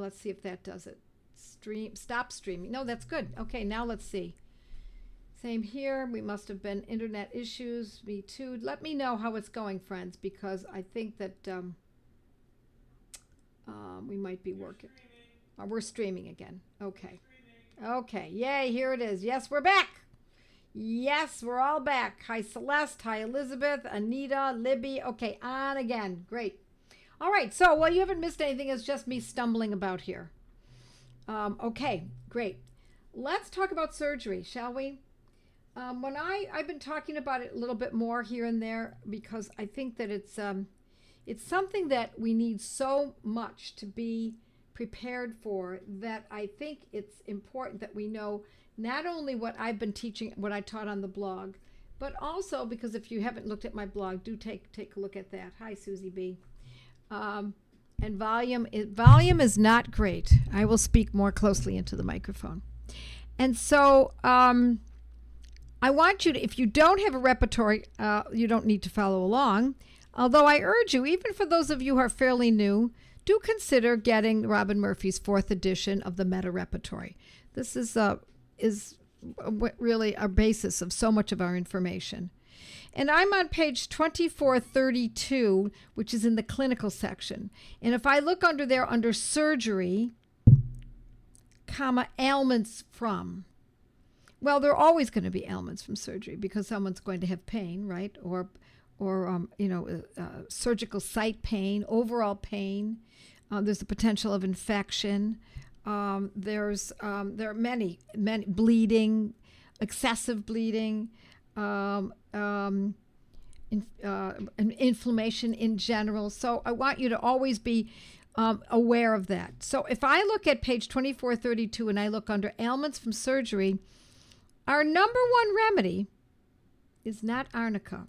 let's see if that does it. Stop streaming. No, that's good. Okay, now let's see. Same here. We must have been internet issues. Me too. Let me know how it's going, friends, because I think that we might be working. We're streaming again. Okay. Okay. Yay, here it is. Yes, we're back. Yes, we're all back. Hi, Celeste. Hi, Elizabeth, Anita, Libby. Okay, on again. Great. All right. So, well, you haven't missed anything. It's just me stumbling about here. Okay, great. Let's talk about surgery, shall we? When I've been talking about it a little bit more here and there because I think that it's something that we need so much to be prepared for that I think it's important that we know not only what I've been teaching, what I taught on the blog, but also because if you haven't looked at my blog, do take a look at that. Hi, Susie B. And volume is not great. I will speak more closely into the microphone. And so I want you to, if you don't have a repertory, you don't need to follow along. Although I urge you, even for those of you who are fairly new, do consider getting Robin Murphy's 4th edition of the Meta Repertory. This is really our basis of so much of our information. And I'm on page 2432, which is in the clinical section. And if I look under there under surgery, ailments from. Well, there are always going to be ailments from surgery because someone's going to have pain, right? Or surgical site pain, overall pain. There's the potential of infection. There are many bleeding, excessive bleeding, inflammation in general. So I want you to always be aware of that. So if I look at page 2432 and I look under ailments from surgery, our number one remedy is not Arnica.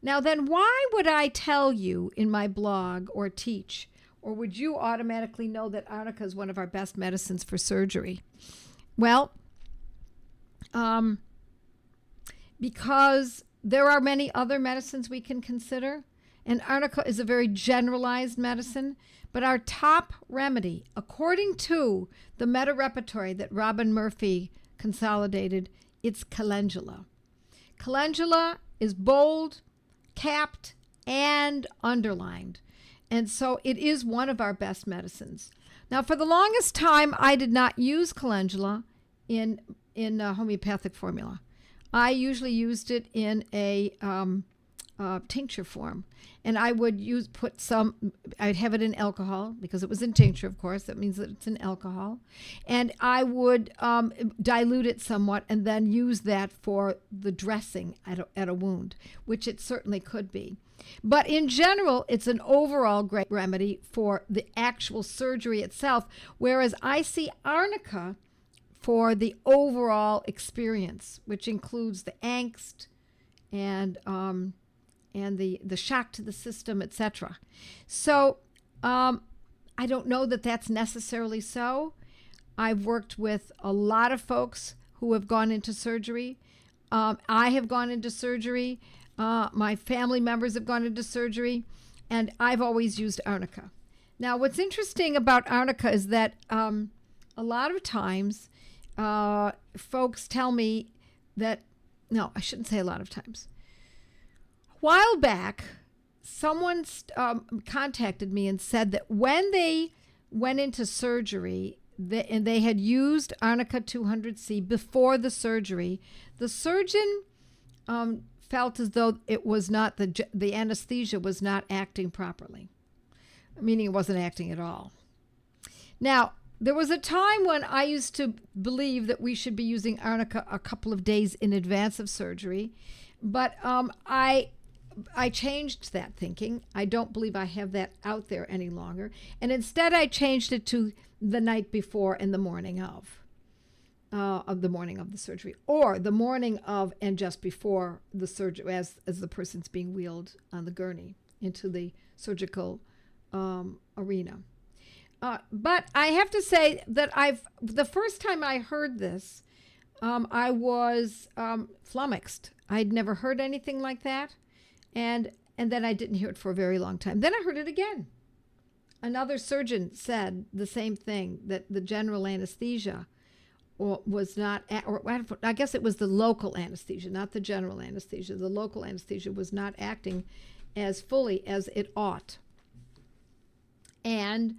Now then, why would I tell you in my blog or teach, or would you automatically know that Arnica is one of our best medicines for surgery? Well, because there are many other medicines we can consider, and Arnica is a very generalized medicine, but our top remedy, according to the Meta Repertory that Robin Murphy consolidated, it's calendula. Calendula is bold, capped, and underlined. And so it is one of our best medicines. Now, for the longest time, I did not use calendula in homeopathic formula. I usually used it in a tincture form. And I would I'd have it in alcohol because it was in tincture, of course. That means that it's in alcohol. And I would dilute it somewhat and then use that for the dressing at a wound, which it certainly could be. But in general, it's an overall great remedy for the actual surgery itself, whereas I see Arnica for the overall experience, which includes the angst and the shock to the system, etc. So I don't know that that's necessarily so. I've worked with a lot of folks who have gone into surgery. I have gone into surgery. My family members have gone into surgery, and I've always used Arnica. Now, what's interesting about Arnica is that a lot of times folks tell me that, no, I shouldn't say a lot of times. A while back, someone contacted me and said that when they went into surgery and they had used Arnica 200C before the surgery, the surgeon felt as though it was not the anesthesia was not acting properly, meaning it wasn't acting at all. Now, there was a time when I used to believe that we should be using Arnica a couple of days in advance of surgery, but I changed that thinking. I don't believe I have that out there any longer, and instead I changed it to the night before and the morning of the morning of the surgery, or the morning of and just before the surgery, as the person's being wheeled on the gurney into the surgical arena. But I have to say that the first time I heard this, I was flummoxed. I'd never heard anything like that, and then I didn't hear it for a very long time. Then I heard it again. another surgeon said the same thing, that the general anesthesia was not, or I guess it was the local anesthesia, not the general anesthesia. The local anesthesia was not acting as fully as it ought. And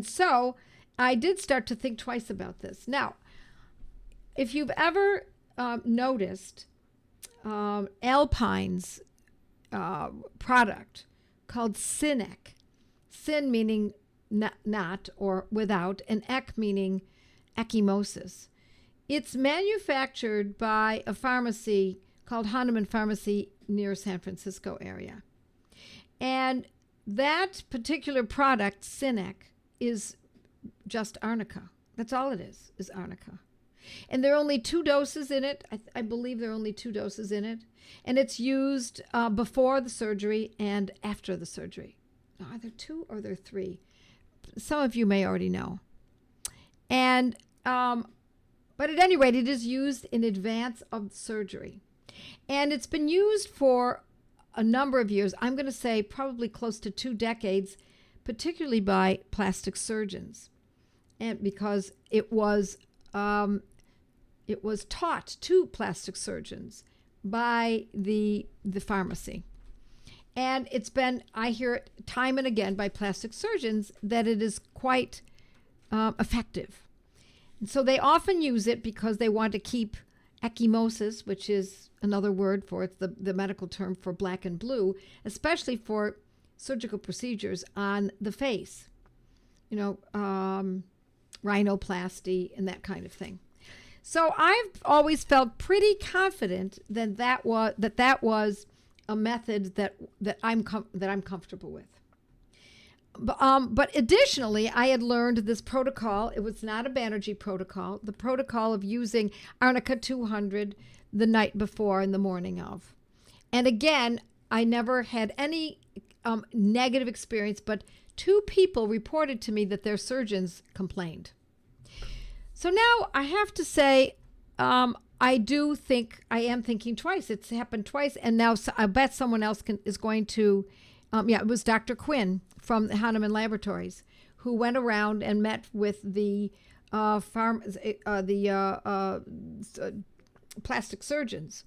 so I did start to think twice about this. Now, if you've ever noticed Alpine's product called Synec, Syn meaning not or without, and Ek meaning ecchymosis. It's manufactured by a pharmacy called Hahnemann Pharmacy near San Francisco area. And that particular product, Synec, is just Arnica. That's all it is Arnica. And there are only 2 doses in it. I believe there are only 2 doses in it. And it's used before the surgery and after the surgery. Now, are there 2 or are there 3? Some of you may already know. And but at any rate, it is used in advance of surgery. And it's been used for a number of years. I'm going to say probably close to 2 decades, particularly by plastic surgeons. And because it was taught to plastic surgeons by the pharmacy. And it's been, I hear it time and again by plastic surgeons, that it is quite effective. And so they often use it because they want to keep ecchymosis, which is another word for it, the medical term for black and blue, especially for surgical procedures on the face, rhinoplasty and that kind of thing. So I've always felt pretty confident that was a method that I'm comfortable with. But additionally, I had learned this protocol. It was not a Banerjee protocol. The protocol of using Arnica 200 the night before and the morning of. And again, I never had any negative experience, but 2 people reported to me that their surgeons complained. So now I have to say, I am thinking twice. It's happened twice, and now I bet someone else is going to. It was Dr. Quinn from the Hahnemann Laboratories who went around and met with the plastic surgeons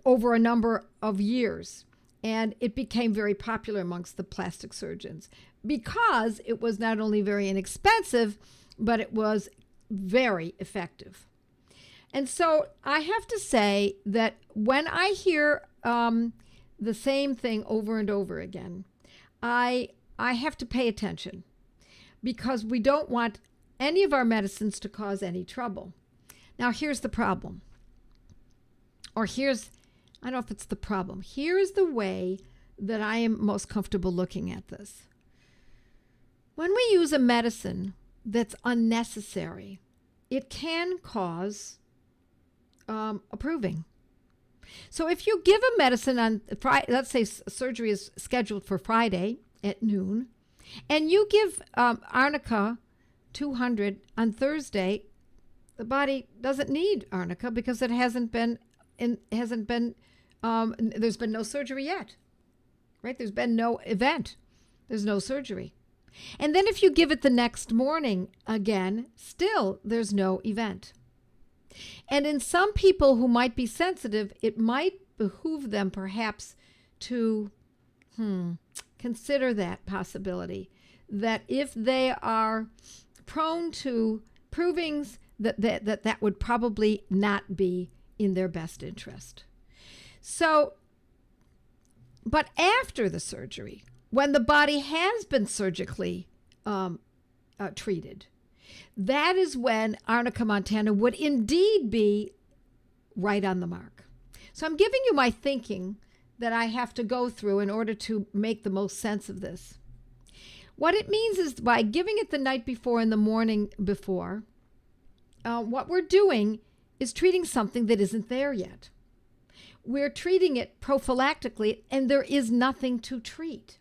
over a number of years, and it became very popular amongst the plastic surgeons because it was not only very inexpensive, but it was very effective. And so I have to say that when I hear the same thing over and over again, I have to pay attention, because we don't want any of our medicines to cause any trouble. Now, here's the problem. I don't know if it's the problem. Here's the way that I am most comfortable looking at this. When we use a medicine that's unnecessary, it can cause approving. So if you give a medicine on Friday, let's say surgery is scheduled for Friday at noon, and you give Arnica 200 on Thursday, the body doesn't need Arnica because it hasn't been there's been no surgery yet, right? There's been no event. There's no surgery. And then if you give it the next morning again, still there's no event. And in some people who might be sensitive, it might behoove them perhaps to consider that possibility, that if they are prone to provings, that would probably not be in their best interest. So, but after the surgery, when the body has been surgically treated, that is when Arnica montana would indeed be right on the mark. So I'm giving you my thinking that I have to go through in order to make the most sense of this. What it means is, by giving it the night before and the morning before, what we're doing is treating something that isn't there yet. We're treating it prophylactically, and there is nothing to treat.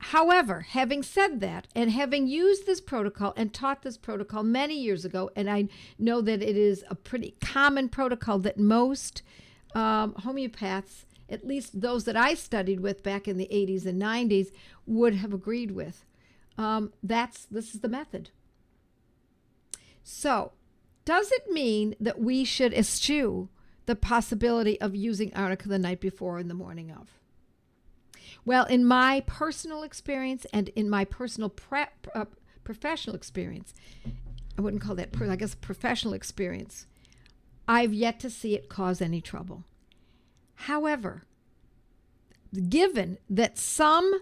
However, having said that, and having used this protocol and taught this protocol many years ago, and I know that it is a pretty common protocol that most homeopaths at least those that I studied with back in the 80s and 90s, would have agreed with. This is the method. So, does it mean that we should eschew the possibility of using arnica the night before or in the morning of? Well, in my personal experience and in my personal professional experience, I wouldn't call that, I guess, professional experience, I've yet to see it cause any trouble. However, given that some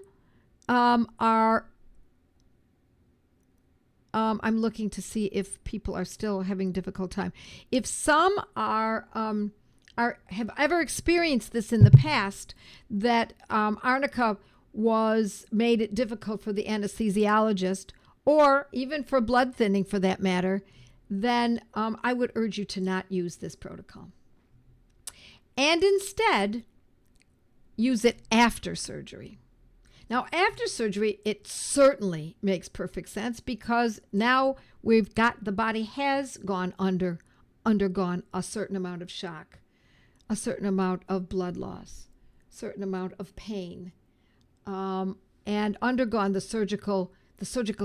are, I'm looking to see if people are still having a difficult time. If some have ever experienced this in the past, that arnica made it difficult for the anesthesiologist, or even for blood thinning for that matter, then I would urge you to not use this protocol. And instead, use it after surgery. Now, after surgery, it certainly makes perfect sense, because now the body has undergone a certain amount of shock, a certain amount of blood loss, a certain amount of pain, and undergone the surgical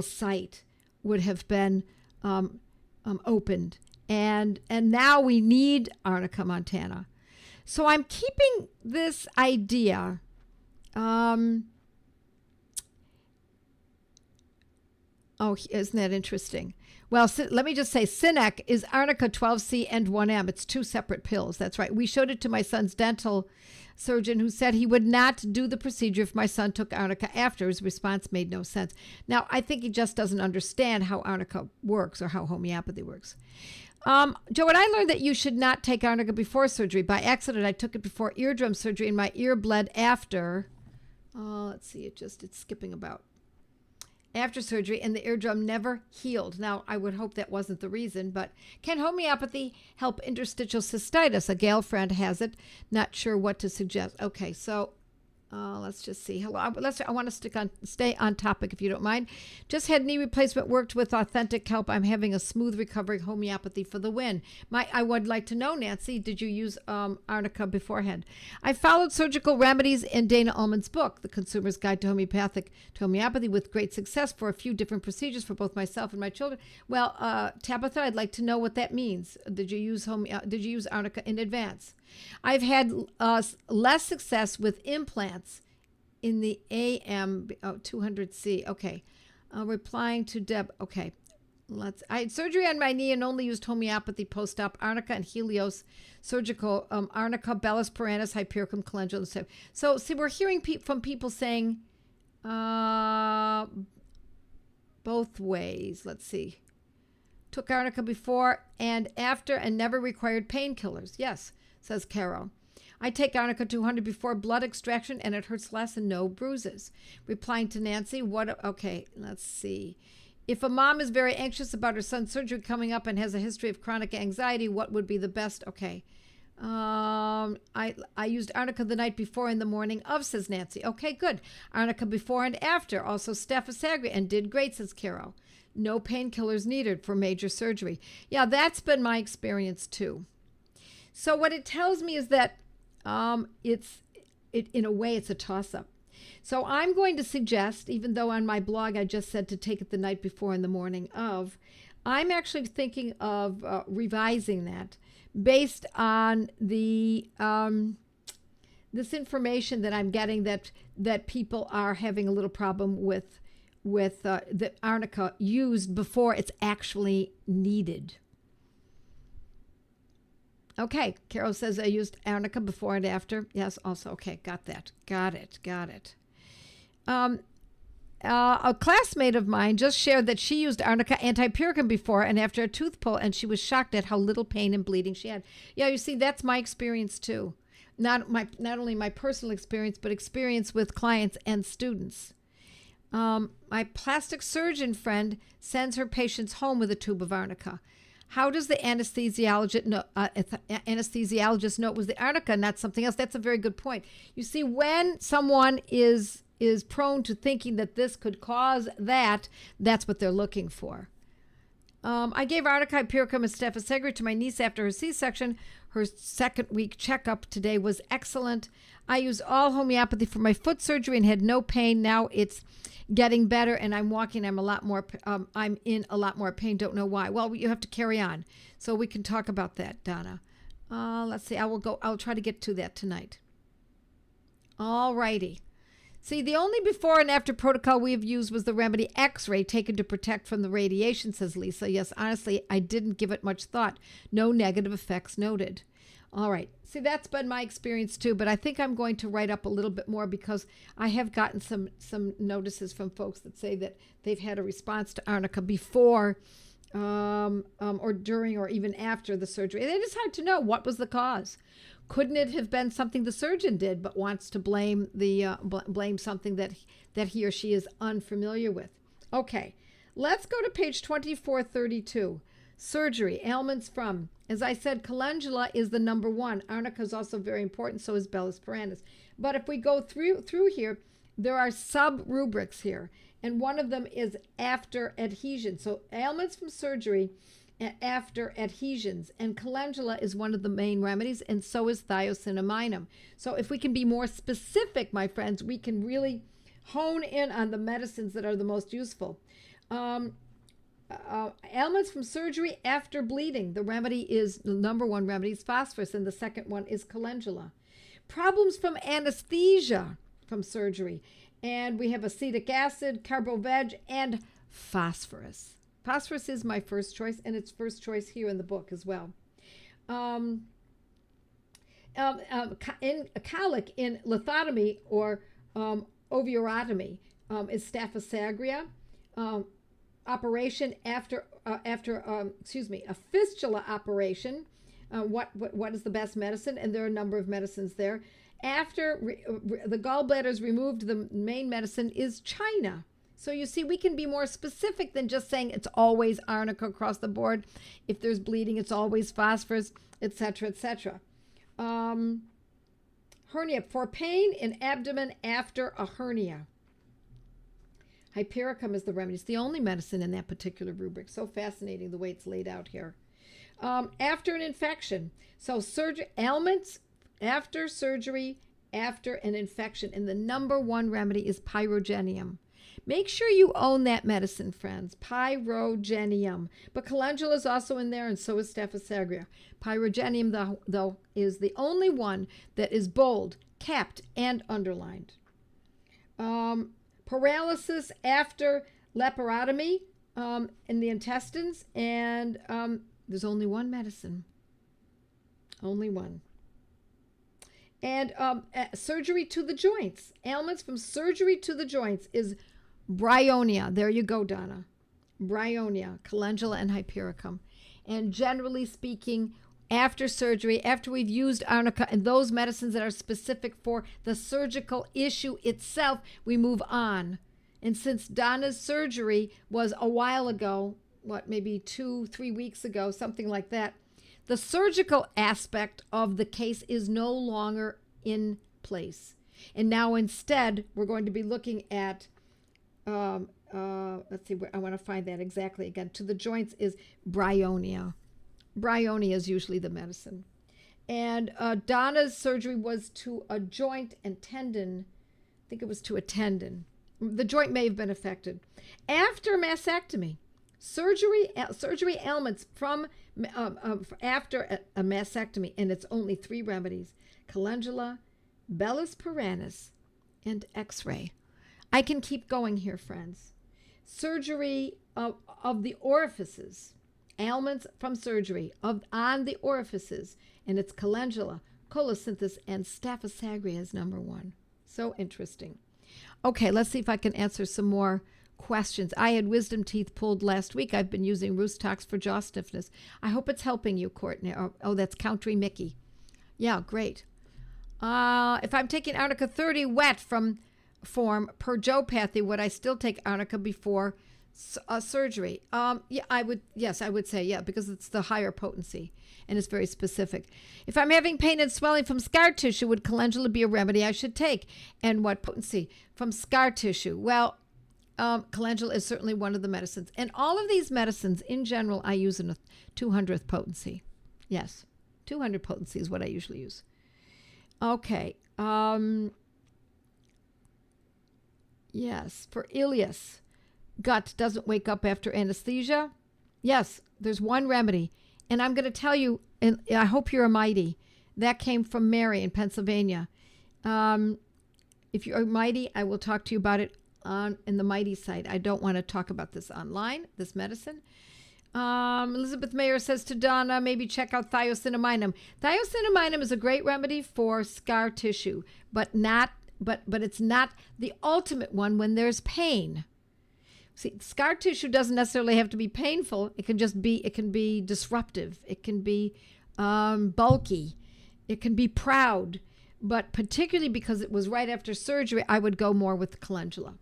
site would have been opened, and now we need Arnica montana. So I'm keeping this idea. Oh, isn't that interesting? Well, let me just say, Cinec is Arnica 12C and 1M. It's 2 separate pills. That's right. We showed it to my son's dental surgeon, who said he would not do the procedure if my son took Arnica after. His response made no sense. Now, I think he just doesn't understand how Arnica works or how homeopathy works. Joe, and I learned that you should not take Arnica before surgery. By accident, I took it before eardrum surgery, and my ear bled after. Let's see, it's skipping about. After surgery, and the eardrum never healed. Now, I would hope that wasn't the reason, but can homeopathy help interstitial cystitis? A gal friend has it. Not sure what to suggest. Okay, so let's just see. Hello. I want to stay on topic, if you don't mind. Just had knee replacement, worked with authentic help. I'm having a smooth recovery. Homeopathy for the win. I would like to know, Nancy, did you use Arnica beforehand? I followed surgical remedies in Dana Ullman's book, The Consumer's Guide to Homeopathy, with great success for a few different procedures for both myself and my children. Well, Tabitha, I'd like to know what that means. Did you use Arnica in advance? I've had less success with implants in the AM 200C. Okay. Replying to Deb. Okay. I had surgery on my knee and only used homeopathy post-op. Arnica and Helios surgical. Arnica, Bellus Perennis, Hypericum, Calendula. So, see, we're hearing from people saying both ways. Let's see. Took Arnica before and after and never required painkillers. Yes, says Carol. I take Arnica 200 before blood extraction and it hurts less and no bruises. Replying to Nancy, okay, let's see. If a mom is very anxious about her son's surgery coming up and has a history of chronic anxiety, what would be the best? Okay. I used Arnica the night before in the morning of, says Nancy. Okay, good. Arnica before and after. Also Staphysagria and did great, says Carol. No painkillers needed for major surgery. Yeah, that's been my experience too. So what it tells me is that in a way, it's a toss-up. So I'm going to suggest, even though on my blog I just said to take it the night before and the morning of, I'm actually thinking of revising that based on the this information that I'm getting that people are having a little problem with the Arnica used before it's actually needed. Okay, Carol says I used Arnica before and after. Yes, also. Okay, got that. Got it. A classmate of mine just shared that she used Arnica and Hypericum before and after a tooth pull, and she was shocked at how little pain and bleeding she had. Yeah, you see, that's my experience too. Not only my personal experience, but experience with clients and students. My plastic surgeon friend sends her patients home with a tube of Arnica. How does the anesthesiologist know it was the Arnica, not something else? That's a very good point. You see, when someone is prone to thinking that this could cause that, that's what they're looking for. I gave Arnica, Hypericum, and Staphysagra to my niece after her C-section. Her second week checkup today was excellent. I used all homeopathy for my foot surgery and had no pain. Now it's getting better, and I'm walking. I'm in a lot more pain. Don't know why. Well, you have to carry on, so we can talk about that, Donna. Let's see. I'll try to get to that tonight. All righty. See, the only before and after protocol we have used was the remedy X-ray taken to protect from the radiation, says Lisa. Yes, honestly, I didn't give it much thought. No negative effects noted. All right. See, that's been my experience too, but I think I'm going to write up a little bit more because I have gotten some notices from folks that say that they've had a response to Arnica before or during or even after the surgery. And it is hard to know what was the cause. Couldn't it have been something the surgeon did, but wants to blame blame something that he or she is unfamiliar with? Okay, let's go to page 2432. Surgery, ailments from. As I said, calendula is the number one. Arnica is also very important, so is Bellus paranus. But if we go through here, there are sub-rubrics here, and one of them is after adhesion. So ailments from surgery after adhesions, and calendula is one of the main remedies, and so is thiocinaminum. So if we can be more specific, my friends, we can really hone in on the medicines that are the most useful. Ailments from surgery after bleeding. The number one remedy is phosphorus, and the second one is calendula. Problems from anesthesia from surgery, and we have acetic acid, carboveg, and phosphorus. Phosphorus is my first choice, and it's first choice here in the book as well. In colic, in lithotomy or ovurotomy, is Staphysagra. Operation after a fistula operation. What is the best medicine? And there are a number of medicines there. After the gallbladder is removed, the main medicine is China. So you see, we can be more specific than just saying it's always Arnica across the board. If there's bleeding, it's always phosphorus, etc., etc. Hernia, for pain in abdomen after a hernia. Hypericum is the remedy. It's the only medicine in that particular rubric. So fascinating the way it's laid out here. After an infection. So ailments after surgery, after an infection. And the number one remedy is pyrogenium. Make sure you own that medicine, friends. Pyrogenium. But calendula is also in there, and so is Staphysagra. Pyrogenium, though, is the only one that is bold, capped, and underlined. Paralysis after laparotomy in the intestines, and there's only one medicine. Only one. And surgery to the joints. Ailments from surgery to the joints is bryonia. There you go, Donna. Bryonia, calendula, and hypericum. And generally speaking, after surgery, after we've used Arnica and those medicines that are specific for the surgical issue itself, we move on. And since Donna's surgery was a while ago, maybe 2-3 weeks ago, something like that, the surgical aspect of the case is no longer in place. And now instead, we're going to be looking at, let's see, I want to find that exactly again. To the joints is bryonia. Bryonia is usually the medicine. And Donna's surgery was to a joint and tendon. I think it was to a tendon. The joint may have been affected. After mastectomy, surgery ailments from after a mastectomy, and it's only 3 remedies: calendula, Bellus paranus, and X-ray. I can keep going here, friends. Surgery of the orifices. Ailments from surgery on the orifices, and it's calendula, colocynthis, and Staphysagra is number 1. So interesting. Okay, let's see if I can answer some more questions. I had wisdom teeth pulled last week. I've been using Roostox for jaw stiffness. I hope it's helping you, Courtney. Oh, that's Country Mickey. Yeah, great. If I'm taking Arnica 30 wet from form per Homeopathy, would I still take Arnica before surgery? Yeah, I would say yeah, because it's the higher potency and it's very specific. If I'm having pain and swelling from scar tissue, would calendula be a remedy I should take? And what potency from scar tissue? Well, calendula is certainly one of the medicines. And all of these medicines, in general, I use in a 200th potency. Yes, 200 potency is what I usually use. Okay. Yes, for ileus, gut doesn't wake up after anesthesia. Yes, there's one remedy. And I'm going to tell you, and I hope you're a mighty. That came from Mary in Pennsylvania. If you're a mighty, I will talk to you about it in the mighty site. I don't want to talk about this online, this medicine. Elizabeth Mayer says to Donna, maybe check out thiocinaminum. Thiocinaminum is a great remedy for scar tissue, but it's not the ultimate one when there's pain. See, scar tissue doesn't necessarily have to be painful. It can be disruptive. It can be bulky. It can be proud. But particularly because it was right after surgery, I would go more with calendula.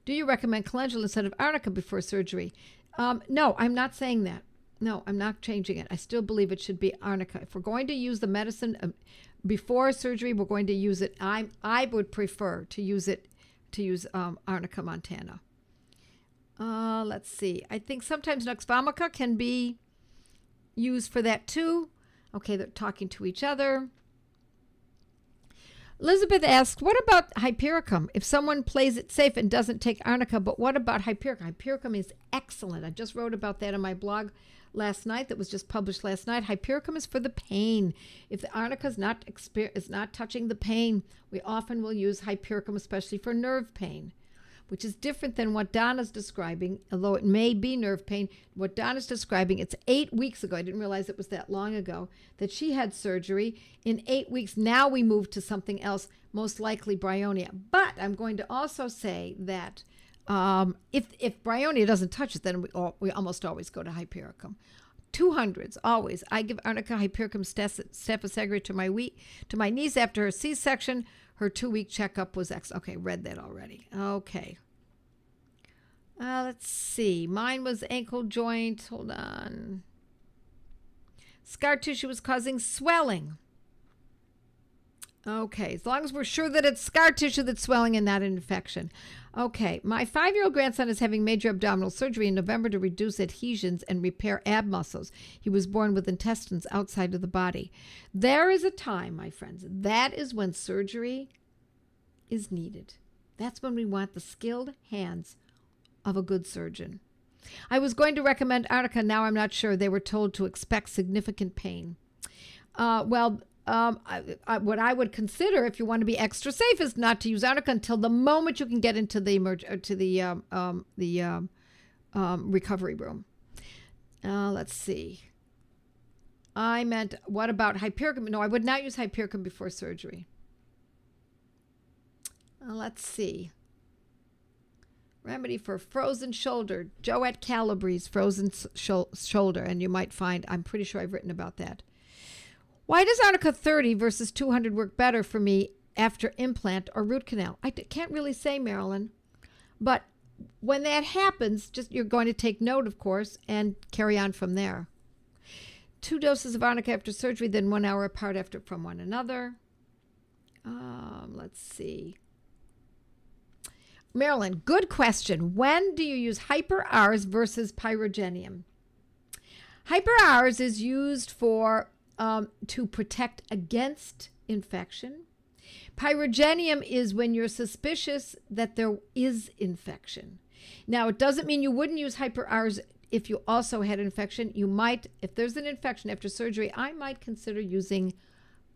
Do you recommend calendula instead of arnica before surgery? No, I'm not saying that. No, I'm not changing it. I still believe it should be arnica. If we're going to use the medicine before surgery, we're going to use it. I would prefer to use Arnica montana. Let's see. I think sometimes Nux vomica can be used for that too. Okay, they're talking to each other. Elizabeth asks, what about hypericum? If someone plays it safe and doesn't take arnica, but what about hypericum? Hypericum is excellent. I just wrote about that on my blog last night that was just published last night. Hypericum is for the pain. If the arnica is not touching the pain, we often will use hypericum, especially for nerve pain, which is different than what Donna's describing, although it may be nerve pain. What Donna's describing, it's 8 weeks ago. I didn't realize it was that long ago that she had surgery. In 8 weeks, now we move to something else, most likely bryonia. But I'm going to also say that if bryonia doesn't touch it, then we almost always go to hypericum. 200s, always. I give Arnica hypericum staphysagrate to my niece after her C-section. Her 2-week checkup was okay, read that already. Okay. Let's see. Mine was ankle joint. Hold on. Scar tissue was causing swelling. Okay, as long as we're sure that it's scar tissue that's swelling and not an infection. Okay, my 5-year-old grandson is having major abdominal surgery in November to reduce adhesions and repair ab muscles. He was born with intestines outside of the body. There is a time, my friends, that is when surgery is needed. That's when we want the skilled hands of a good surgeon. I was going to recommend Arnica. Now I'm not sure. They were told to expect significant pain. What I would consider, if you want to be extra safe, is not to use Arnica until the moment you can get into the recovery room. Let's see. I meant, what about hypericum? No, I would not use hypericum before surgery. Let's see. Remedy for frozen shoulder. Joette Calabre's frozen shoulder, and you might find, I'm pretty sure I've written about that. Why does Arnica 30 versus 200 work better for me after implant or root canal? I can't really say, Marilyn. But when that happens, you're going to take note, of course, and carry on from there. 2 doses of Arnica after surgery, then 1 hour apart from one another. Let's see. Marilyn, good question. When do you use Hyper-Rs versus Pyrogenium? Hyper-Rs is used for to protect against infection. Pyrogenium is when you're suspicious that there is infection. Now, it doesn't mean you wouldn't use Hyper-Rs if you also had infection. You might, if there's an infection after surgery, I might consider using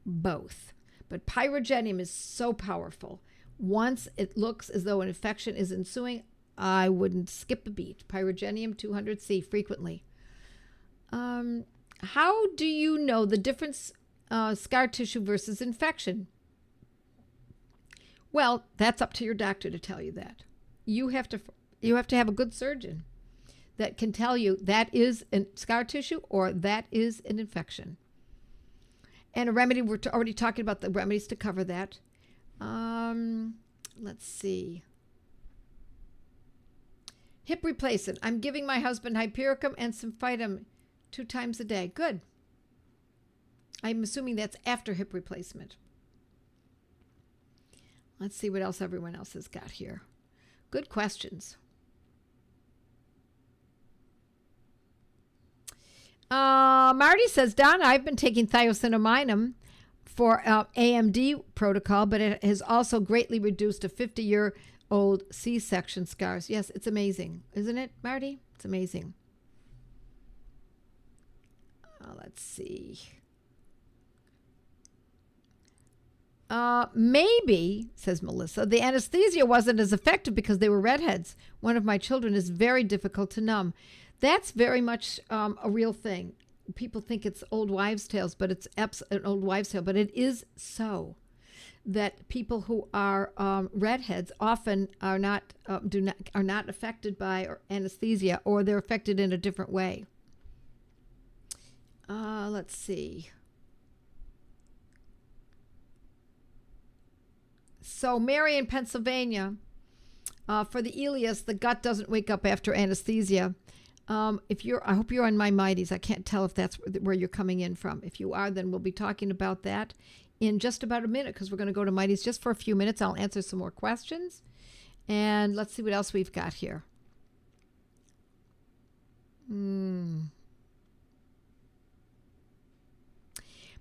both. But Pyrogenium is so powerful. Once it looks as though an infection is ensuing, I wouldn't skip a beat. Pyrogenium 200C frequently. How do you know the difference scar tissue versus infection? Well, that's up to your doctor to tell you that. You have to have a good surgeon that can tell you that is a scar tissue or that is an infection. And a remedy, we're already talking about the remedies to cover that. Let's see. Hip replacement. I'm giving my husband hypericum and symphytum 2 times a day. Good. I'm assuming that's after hip replacement. Let's see what else everyone else has got here. Good questions. Marty says, Don, I've been taking thiocinaminum for AMD protocol, but it has also greatly reduced a 50-year-old C-section scars. Yes, it's amazing, isn't it, Marty? It's amazing. Let's see. Maybe, says Melissa, the anesthesia wasn't as effective because they were redheads. One of my children is very difficult to numb. That's very much a real thing. People think it's old wives' tales, but it's an old wives' tale. But it is so that people who are redheads often are not affected by anesthesia, or they're affected in a different way. Let's see. So Mary in Pennsylvania, for the ileus, the gut doesn't wake up after anesthesia. I hope you're on my mighties. I can't tell if that's where you're coming in from. If you are, then we'll be talking about that in just about a minute, because we're going to go to mighties just for a few minutes. I'll answer some more questions, and let's see what else we've got here.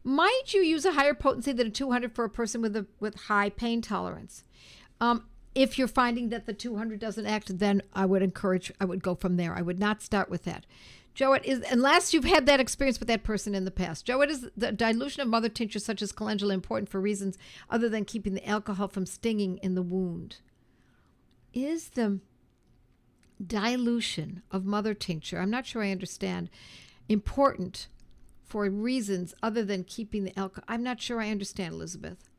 Might you use a higher potency than a 200 for a person with high pain tolerance? If you're finding that the 200 doesn't act, then I would go from there. I would not start with that. Joe, unless you've had that experience with that person in the past. Joe, is the dilution of mother tincture such as calendula important for reasons other than keeping the alcohol from stinging in the wound? Is the dilution of mother tincture, I'm not sure I understand, important for reasons other than keeping the alcohol? I'm not sure I understand, Elizabeth.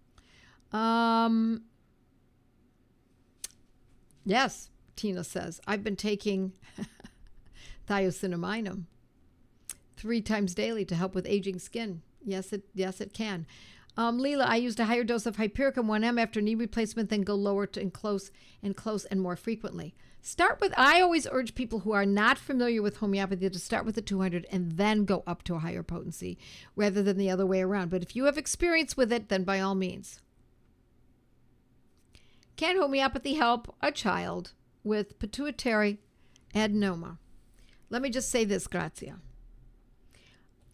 Yes, Tina says, I've been taking thiocinaminum 3 times daily to help with aging skin. Yes, it can. Leela, I used a higher dose of Hypericum 1M after knee replacement, then go lower to close and more frequently. I always urge people who are not familiar with homeopathy to start with the 200 and then go up to a higher potency rather than the other way around. But if you have experience with it, then by all means. Can homeopathy help a child with pituitary adenoma? Let me just say this, Grazia.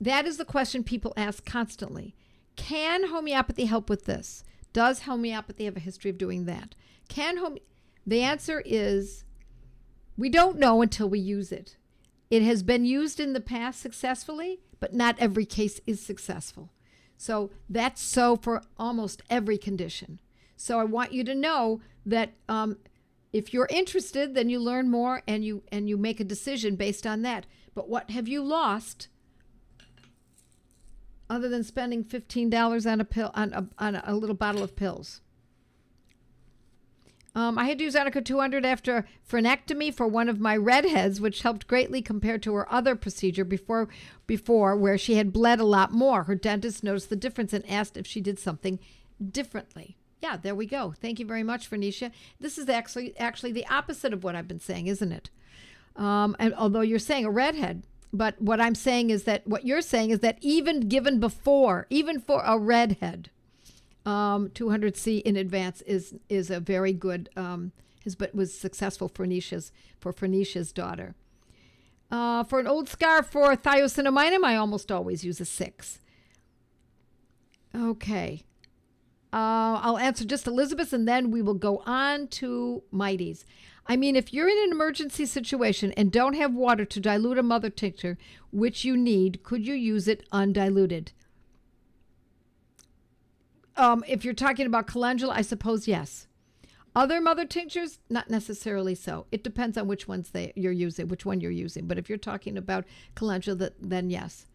That is the question people ask constantly. Can homeopathy help with this? Does homeopathy have a history of doing that? The answer is we don't know until we use it. It has been used in the past successfully, but not every case is successful. So that's so for almost every condition. So I want you to know that if you're interested, then you learn more and you make a decision based on that. But what have you lost other than spending $15 on a pill on a little bottle of pills? I had to use Arnica 200 after frenectomy for one of my redheads, which helped greatly compared to her other procedure before where she had bled a lot more. Her dentist noticed the difference and asked if she did something differently. Yeah, there we go. Thank you very much, Vernicia. This is actually the opposite of what I've been saying, isn't it? And although you're saying a redhead, but what I'm saying is that what you're saying is that even given before, even for a redhead, 200C in advance is a very good, was successful for Phoenicia's daughter. For an old scar for thiocinaminum, I almost always use a 6. Okay. I'll answer just Elizabeth, and then we will go on to mighties. I mean, if you're in an emergency situation and don't have water to dilute a mother tincture, which you need, could you use it undiluted? If you're talking about calendula, I suppose yes. Other mother tinctures, not necessarily so. It depends on which one you're using. But if you're talking about calendula, then yes.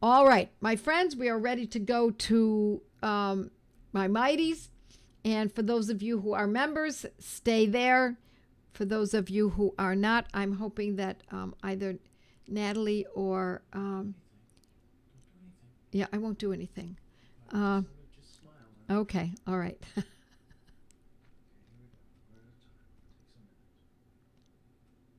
All right, my friends, we are ready to go to my mighties. And for those of you who are members, stay there. For those of you who are not, I'm hoping that either Natalie or yeah, I won't do anything. Okay, all right.